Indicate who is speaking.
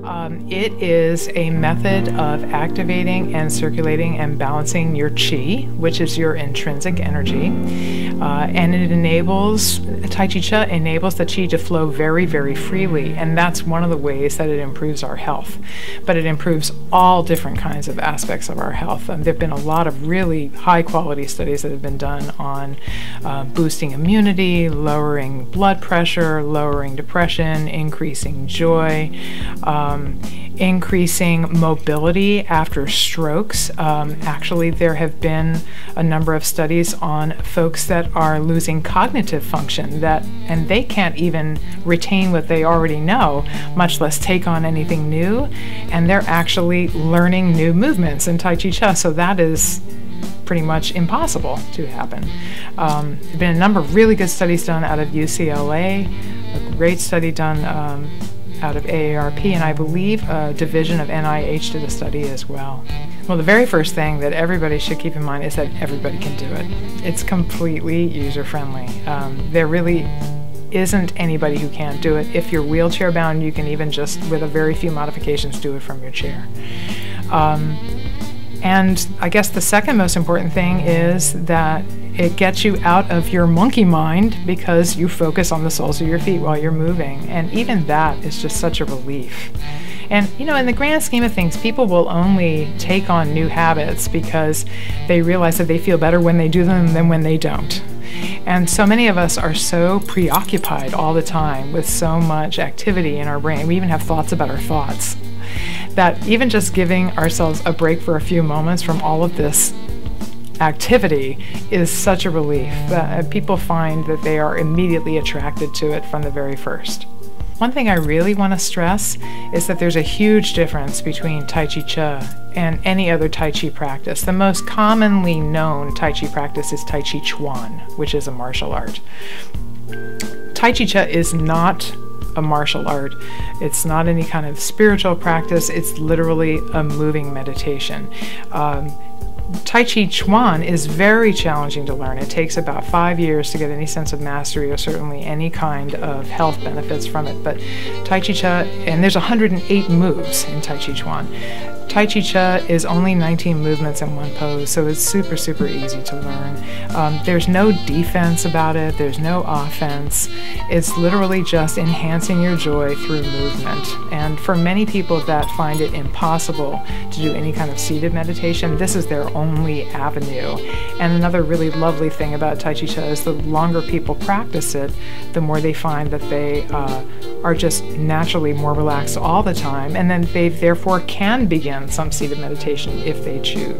Speaker 1: It is a method of activating and circulating and balancing your chi, which is your intrinsic energy. And it enables, Tai Chi Chuan enables the chi to flow very, very freely. And that's one of the ways that it improves our health. But it improves all different kinds of aspects of our health. There have been a lot of really high quality studies that have been done on boosting immunity, lowering blood pressure, lowering depression, increasing joy, increasing mobility after strokes. Actually, there have been a number of studies on folks that are losing cognitive function and they can't even retain what they already know, much less take on anything new, and they're actually learning new movements in Tai Chi Chuan. So that is pretty much impossible to happen. There have been a number of really good studies done out of UCLA, a great study done out of AARP, and I believe a division of NIH did a study as well. Well, the very first thing that everybody should keep in mind is that everybody can do it. It's completely user-friendly. There really isn't anybody who can't do it. If you're wheelchair bound, you can even just, with a very few modifications, do it from your chair. And I guess the second most important thing is that it gets you out of your monkey mind because you focus on the soles of your feet while you're moving. And even that is just such a relief. And, you know, in the grand scheme of things, people will only take on new habits because they realize that they feel better when they do them than when they don't. And so many of us are so preoccupied all the time with so much activity in our brain. We even have thoughts about our thoughts, that even just giving ourselves a break for a few moments from all of this activity is such a relief that people find that they are immediately attracted to it from the very first. One thing I really want to stress is that there's a huge difference between Tai Chi Chuan and any other Tai Chi practice. The most commonly known Tai Chi practice is Tai Chi Chuan, which is a martial art. Tai Chi Chuan is not a martial art. It's not any kind of spiritual practice. It's literally a moving meditation. Tai Chi Chuan is very challenging to learn. It takes about 5 years to get any sense of mastery or certainly any kind of health benefits from it. But Tai Chi Chuan, and there's 108 moves in Tai Chi Chuan. Tai Chi Chuan is only 19 movements in one pose, so it's super, super easy to learn. There's no defense about it. There's no offense. It's literally just enhancing your joy through movement. And for many people that find it impossible to do any kind of seated meditation, this is their only avenue. And another really lovely thing about Tai Chi Chuan is the longer people practice it, the more they find that they are just naturally more relaxed all the time, and then they therefore can begin some seated meditation if they choose.